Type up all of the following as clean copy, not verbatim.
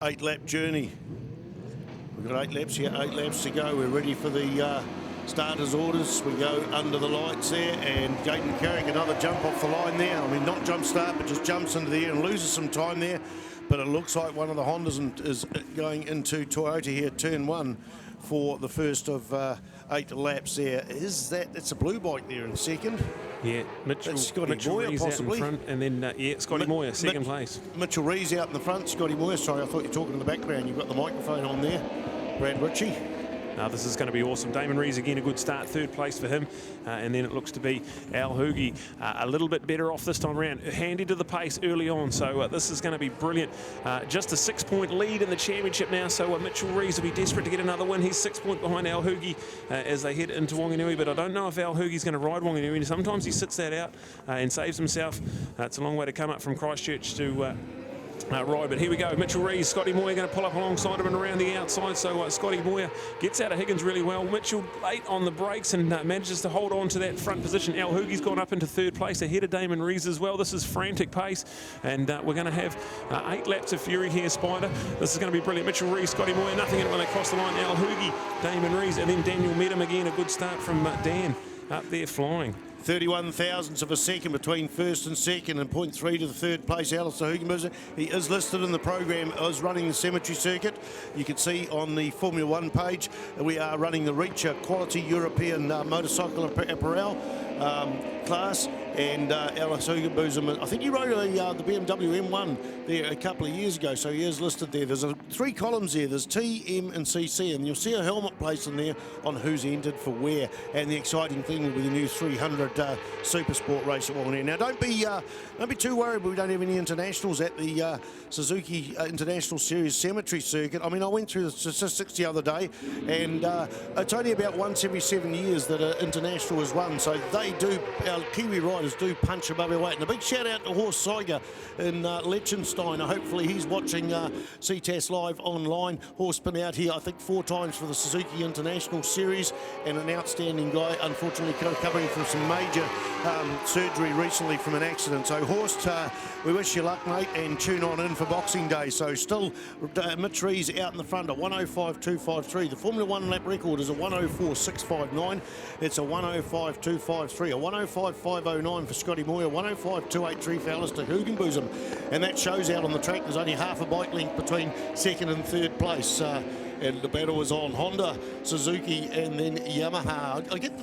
8-lap journey. We've got 8 laps here, 8 laps to go. We're ready for the starters' orders. We go under the lights there, and Jaden Carrick, another jump off the line there. I mean, not jump start, but just jumps into the air and loses some time there. But it looks like one of the Hondas is going into Toyota here, turn 1, for the first of 8 laps there. It's a blue bike there in second. Yeah, Mitchell Moyer Rees possibly. out in front, and then Scotty Moyer, second place. Mitchell Rees out in the front, Scotty Moyer. Sorry, I thought you were talking in the background. You've got the microphone on there. Brad Ritchie. Now this is going to be awesome. Damon Rees again, a good start, third place for him. And then it looks to be Al Hoogie a little bit better off this time around. Handy to the pace early on, so this is going to be brilliant. Just a 6-point lead in the championship now, so Mitchell Rees will be desperate to get another win. He's 6 points behind Al Hoogie as they head into Wanganui, but I don't know if Al Hoogie's going to ride Wanganui. Sometimes he sits that out and saves himself. It's a long way to come up from Christchurch to ride, but here we go. Mitchell Rees, Scotty Moyer going to pull up alongside him and around the outside, so Scotty Moyer gets out of Higgins really well. Mitchell late on the brakes and manages to hold on to that front position. Al Hoogie's gone up into third place ahead of Damon Rees as well. This is frantic pace, and we're going to have 8 laps of fury here, Spider. This is going to be brilliant. Mitchell Rees, Scotty Moyer, nothing in it when they cross the line. Al Hoogie, Damon Rees, and then Daniel Medham again. A good start from Dan up there flying. 31 thousandths of a second between first and second, and 0.3 to the third place, Alistair Hugenberger. He is listed in the program as running the cemetery circuit. You can see on the Formula 1 page we are running the Reacher Quality European Motorcycle Apparel class, and Alice Hugenberger, I think he rode the BMW M1 there a couple of years ago, so he is listed there. There's 3 columns there. There's T, M and CC, and you'll see a helmet placed in there on who's entered for where, and the exciting thing will be the new 300 Super Sport race at Wanganui. Now don't be too worried, we don't have any internationals at the Suzuki International Series Cemetery Circuit. I mean, I went through the statistics the other day, and it's only about once every 7 years that an international is run, so our Kiwi riders do punch above their weight. And a big shout out to Horst Seiger in Liechtenstein. Hopefully he's watching Ctas live online. Horst been out here I think 4 times for the Suzuki International Series, and an outstanding guy, unfortunately recovering from some major surgery recently from an accident. So Horst, we wish you luck, mate, and tune on in for Boxing Day. So still Mitch Rees out in the front at 105.253. The Formula 1 lap record is a 104.659. It's a 105.253, a 105.509 for Scotty Moyer, 105.283 for Alistair Hugenberger, and that shows out on the track. There's only half a bike length between second and third place. And the battle was on Honda, Suzuki, and then Yamaha. I get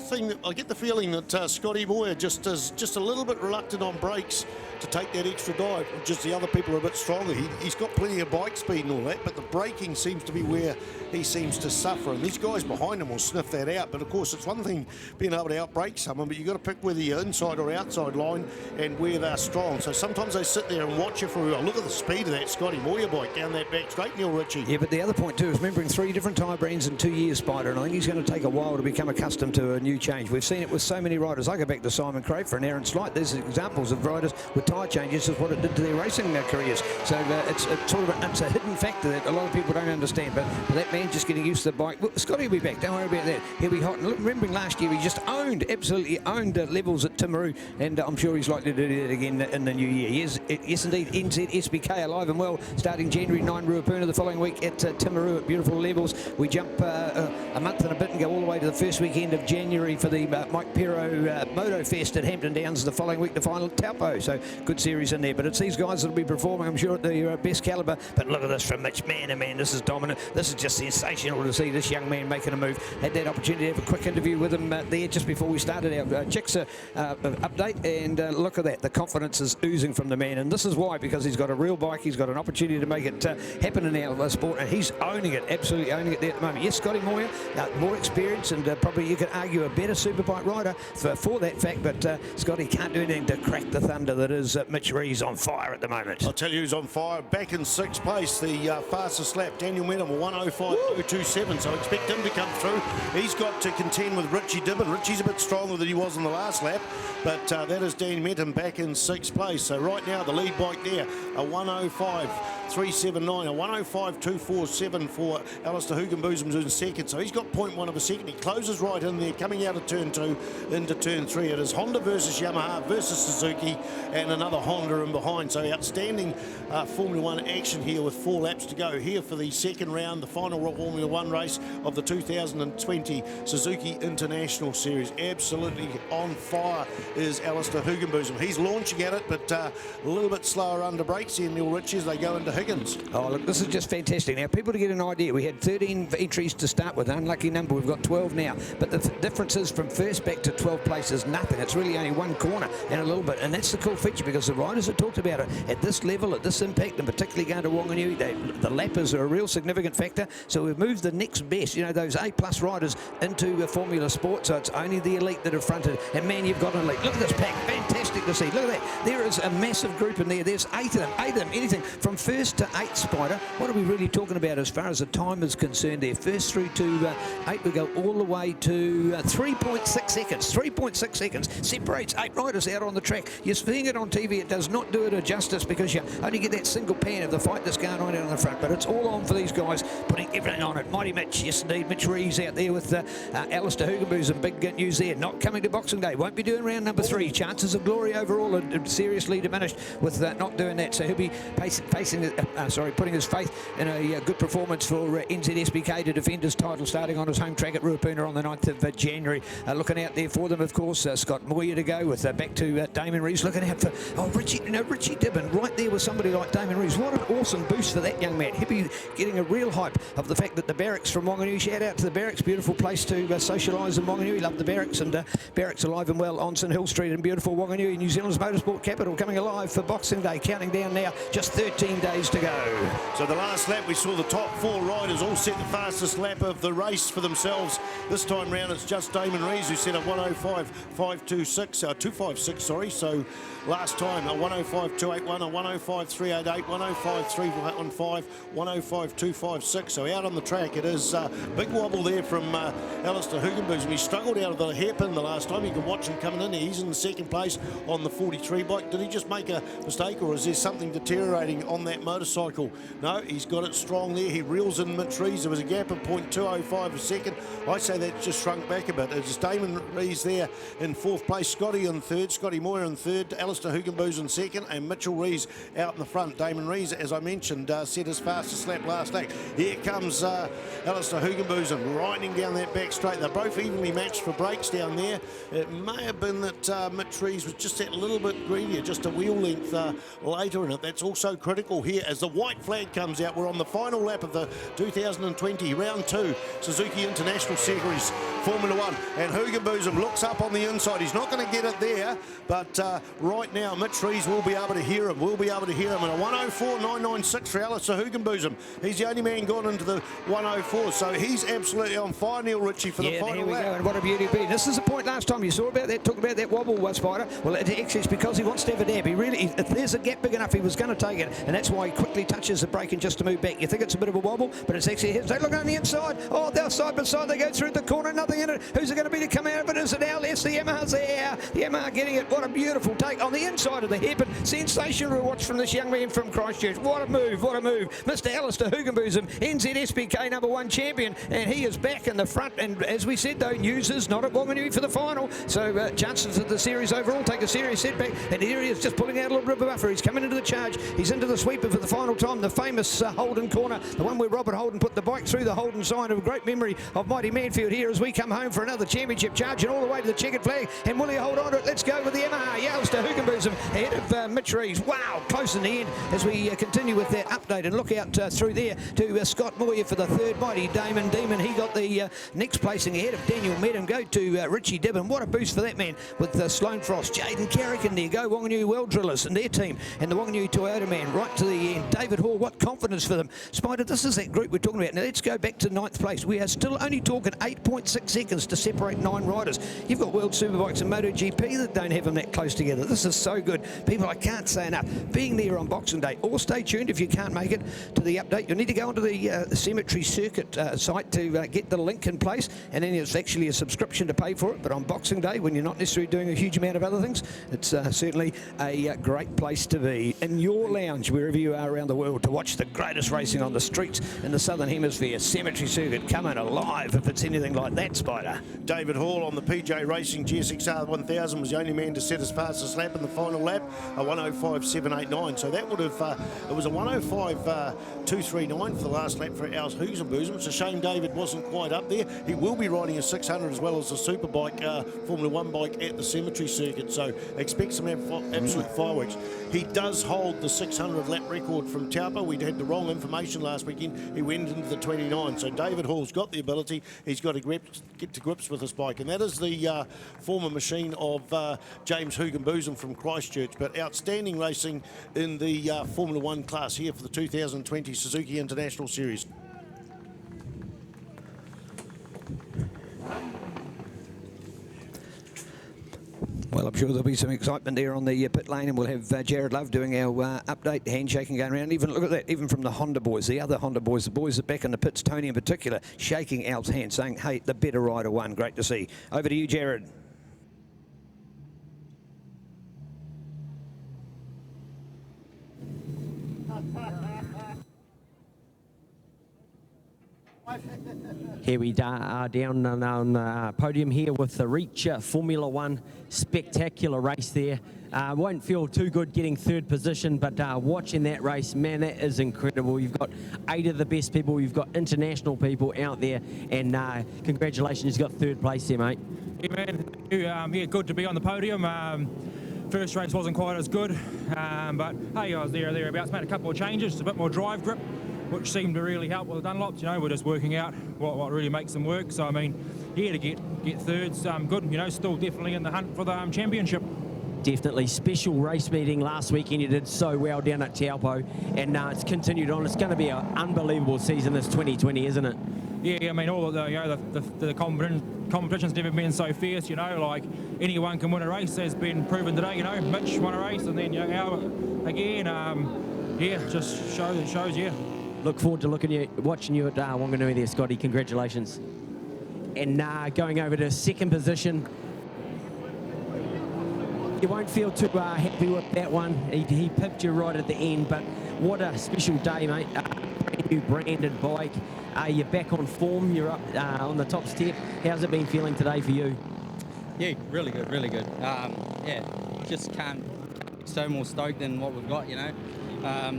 the feeling that Scotty Moyer just is just a little bit reluctant on brakes to take that extra dive. Just the other people are a bit stronger. He's got plenty of bike speed and all that, but the braking seems to be where he seems to suffer. And these guys behind him will sniff that out. But of course, it's one thing being able to outbrake someone, but you've got to pick whether you're inside or outside line and where they're strong. So sometimes they sit there and watch you for a while. Look at the speed of that Scotty Moyer bike down that back straight, Neil Ritchie. Yeah, but the other point too is remembering 3 different tyre brands in 2 years, Spider, and I think he's going to take a while to become accustomed to a new change. We've seen it with so many riders. I go back to Simon Craig for an Aaron Slight. There's examples of riders with tyre changes of what it did to their racing careers. So it's a hidden factor that a lot of people don't understand. But that man just getting used to the bike. Well, Scotty will be back. Don't worry about that. He'll be hot. And look, remembering last year, he just absolutely owned levels at Timaru, and I'm sure he's likely to do that again in the new year. Yes, indeed. NZ SBK alive and well, starting January 9 Ruapuna the following week at Timaru at beautiful levels. We jump a month and a bit and go all the way to the first weekend of January for the Mike Pero Moto Fest at Hampton Downs the following week, the final Taupo. So good series in there. But it's these guys that will be performing, I'm sure, at their best calibre. But look at this from Mitch. Man, oh man, this is dominant. This is just sensational to see this young man making a move. Had that opportunity to have a quick interview with him there just before we started our Chicks update. And look at that. The confidence is oozing from the man. And this is why, because he's got a real bike. He's got an opportunity to make it happen in our sport. And he's owning it, absolutely owning it there at the moment. Yes, Scotty Moyer, more experience, and probably you could argue a better superbike rider for that fact, but Scotty can't do anything to crack the thunder that is Mitch Rees on fire at the moment. I'll tell you who's on fire. Back in 6th place, the fastest lap, Daniel Medham, 105.227, so expect him to come through. He's got to contend with Richie Dibben. Richie's a bit stronger than he was in the last lap, but that is Dan Medham back in 6th place. So right now, the lead bike there, a 105. 105.379, a 105.247 for Alistair Hugenboosum's in second. So he's got 0.1 of a second. He closes right in there, coming out of turn 2 into turn 3. It is Honda versus Yamaha versus Suzuki, and another Honda in behind. So outstanding Formula 1 action here with 4 laps to go here for the second round, the final Formula 1 race of the 2020 Suzuki International Series. Absolutely on fire is Alistair Hugenboosum. He's launching at it, but a little bit slower under brakes here, Neil Ritchie, as they go into Higgins. Oh, look, this is just fantastic. Now, people to get an idea, we had 13 entries to start with, an unlucky number. We've got 12 now, but the difference is from first back to 12th place is nothing. It's really only one corner and a little bit, and that's the cool feature, because the riders have talked about it at this level, at this impact, and particularly going to Wanganui, the lappers are a real significant factor. So we've moved the next best, you know, those A-plus riders into Formula Sport, so it's only the elite that are fronted. And man, you've got an elite. Look at this pack, fantastic to see. Look at that. There is a massive group in there. There's 8 of them, anything from first to 8, Spider. What are we really talking about as far as the time is concerned there? First through to 8, we go all the way to 3.6 seconds. 3.6 seconds separates 8 riders out on the track. You're seeing it on TV. It does not do it a justice, because you only get that single pan of the fight that's going on out on the front. But it's all on for these guys, putting everything on it. Mighty Mitch, yes indeed. Mitch Reeves out there with Alistair Hugenboosum. Big news there. Not coming to Boxing Day. Won't be doing round number 3. Chances of glory overall are seriously diminished with not doing that. So he'll be putting his faith in a good performance for NZSBK to defend his title, starting on his home track at Ruapuna on the 9th of January. Looking out there for them, of course, Scott Moyer to go with back to Damon Reeves. Looking out for Richie Dibbin right there with somebody like Damon Reeves. What an awesome boost for that young man. He'll be getting a real hype of the fact that the barracks from Wanganui, shout out to the barracks, beautiful place to socialise in Wanganui. Love the barracks, and barracks alive and well on St Hill Street in beautiful Wanganui, New Zealand's motorsport capital, coming alive for Boxing Day. Counting down now, just 13 days to go. So the last lap, we saw the top 4 riders all set the fastest lap of the race for themselves. This time round, it's just Damon Reeves who set a 256, sorry. So last time, a 105.281, a 105.388, 105.315, 105.256. So out on the track, it is a big wobble there from Alistair Hugenboosum. He struggled out of the hairpin the last time. You can watch him coming in. He's in the second place on the 43 bike. Did he just make a mistake, or is there something deteriorating on that motorcycle? No, he's got it strong there. He reels in Mitch Reeves. There was a gap of 0.205 a second. I say that just shrunk back a bit. It's Damon Reeves there in 4th place, Scotty in 3rd, Scotty Moyer in 3rd, Alistair Hugenboosum 2nd, and Mitchell Reeves out in the front. Damon Reeves, as I mentioned, set his fastest lap last lap. Here comes Alistair Hugenboosum riding down that back straight. They're both evenly matched for brakes down there. It may have been that Mitch Reeves was just that little bit greedier, just a wheel length later in it. That's also critical here as the white flag comes out. We're on the final lap of the 2020 round 2 Suzuki International Series Formula 1, and Hugenboosum looks up on the inside. He's not going to get it there, but right now Mitch Reeves will be able to hear him. We'll be able to hear him. And a 104.996 for Alistair Hugenboosum. He's the only man gone into the 104, so he's absolutely on fire, Neil Ritchie, for the final lap. Go, and what a beauty be. This is the point last time you saw about that, talked about that wobble, Spider. Well, actually it's because he wants to have a dab. If there's a gap big enough, he was going to take it, and that's why he quickly touches the brake and just to move back. You think it's a bit of a wobble, but it's actually hit. So look on the inside. Oh, they're side by side. They go through the corner, nothing in it. Who's it going to be to come out of it? Is it Al? Yes, the Yamaha's there. The Yamaha getting it. What a beautiful take on the inside of the hairpin. Sensational watch from this young man from Christchurch. What a move, what a move. Mr. Alistair Hugenboosum, NZSBK #1 champion, and he is back in the front. And as we said, though, news is not at Wanganui for the final. So chances of the series overall take a serious setback. And here he is just pulling out a little bit of a buffer. He's coming into the charge. He's into the sweeper for the final time. The famous Holden corner, the one where Robert Holden put the bike through the Holden sign, of great memory of mighty Manfeild here as we come home for another championship charge and all the way to the checkered flag. And will he hold on to it? Let's go with the Yamaha. Alistair Hugenboosum ahead of Mitch Reeves. Wow, close in the end as we continue with that update, and look out through there to Scott Moyer for the 3rd. Mighty Damon Demon, he got the next placing ahead of Daniel Medham. Go to Richie Dibbin. What a boost for that man with Sloane Frost, Jaden Carrick in there. Go Wanganui Well Drillers and their team, and the Wanganui Toyota man right to the end. David Hall, what confidence for them. Spider, this is that group we're talking about. Now let's go back to 9th place. We are still only talking 8.6 seconds to separate 9 riders. You've got World Superbikes and MotoGP that don't have them that close together. This is so good. People, I can't say enough. Being there on Boxing Day, or stay tuned if you can't make it to the update. You'll need to go onto the Cemetery Circuit site to get the link in place, and then it's actually a subscription to pay for it. But on Boxing Day, when you're not necessarily doing a huge amount of other things, it's certainly a great place to be. In your lounge, wherever you are around the world, to watch the greatest racing on the streets in the Southern Hemisphere. Cemetery Circuit coming alive if it's anything like that, Spider. David Hall on the PJ Racing GSXR 1000 was the only man to set his fastest lap in the final lap, a 105.789. So that would have, it was a 105.239 for the last lap for Al Hugenboom. It's a shame David wasn't quite up there. He will be riding a 600 as well as a Superbike Formula 1 bike at the Cemetery Circuit, so expect some absolute fireworks. He does hold the 600 lap record from Taupo. We had the wrong information last weekend. He went into the 29, so David Hall's got the ability. He's got to get to grips with this bike, and that is the former machine of James Hugenboom from Christchurch. But outstanding racing in the Formula 1 class here for the 2020 Suzuki International Series. Well, I'm sure there'll be some excitement there on the pit lane, and we'll have Jared Love doing our update, handshaking going around. Even look at that, even from the Honda boys, the other Honda boys, the boys that back in the pits, Tony in particular, shaking Al's hand, saying, hey, the better rider won. Great to see. Over to you, Jared. Here we are down on the podium here with the Reach Formula 1 spectacular race there. Won't feel too good getting third position, but watching that race, man, that is incredible. You've got 8 of the best people, you've got international people out there, and congratulations, you've got third place there, mate. Yeah, man, yeah, good to be on the podium. First race wasn't quite as good, but hey, I was thereabouts, made a couple of changes, just a bit more drive grip, which seemed to really help with the Dunlops. You know, we're just working out what really makes them work. So I mean, yeah, to get thirds, good. You know, still definitely in the hunt for the championship. Definitely special race meeting last weekend. You did so well down at Taupo, and it's continued on. It's going to be an unbelievable season this 2020, isn't it? Yeah, I mean, all of the, you know, the competition's never been so fierce. You know, like anyone can win a race. Has been proven today. You know, Mitch won a race, and then you know, Al again. Yeah, just shows. Yeah. Look forward to watching you at Wanganui there, Scotty. Congratulations. And going over to second position. You won't feel too happy with that one. He pipped you right at the end, but what a special day, mate. Brand new branded bike. You're back on form. You're up on the top step. How's it been feeling today for you? Yeah, really good, really good. Yeah, just can't be so more stoked than what we've got, you know.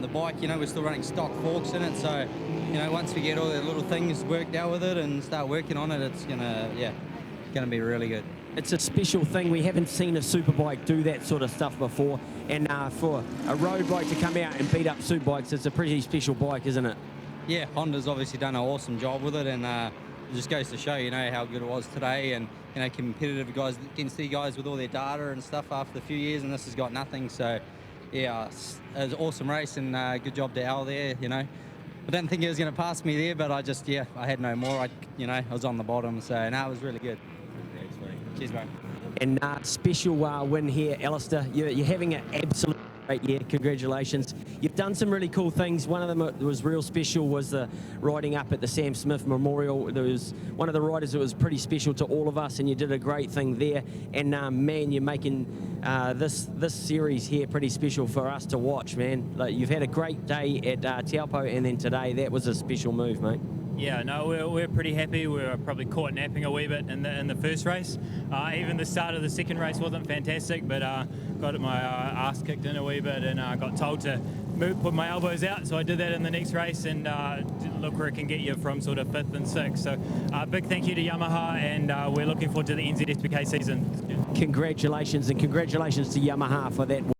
The bike, you know, we're still running stock forks in it, so, you know, once we get all the little things worked out with it and start working on it, it's gonna be really good. It's a special thing. We haven't seen a superbike do that sort of stuff before, and for a road bike to come out and beat up superbikes, it's a pretty special bike, isn't it? Yeah, Honda's obviously done an awesome job with it, and it just goes to show, you know, how good it was today, and, you know, competitive guys, against the guys with all their data and stuff after a few years, and this has got nothing, so yeah, it was an awesome race, and good job to Al there, you know. I didn't think he was going to pass me there, but I had no more. I was on the bottom, so no, it was really good. Cheers, mate. And special win here, Alistair. You're having an absolute great year. Congratulations. You've done some really cool things. One of them that was real special was the riding up at the Sam Smith Memorial. There was one of the riders that was pretty special to all of us, and you did a great thing there. And man, you're making this series here pretty special for us to watch, man. Like, you've had a great day at Taupo, and then today that was a special move, mate. Yeah, no, we're pretty happy. We were probably caught napping a wee bit in the first race. Even the start of the second race wasn't fantastic, but got my ass kicked in a wee bit, and got told to put my elbows out. So I did that in the next race, and look where it can get you from sort of 5th and 6th. So big thank you to Yamaha, and we're looking forward to the NZSBK season. Congratulations, and congratulations to Yamaha for that.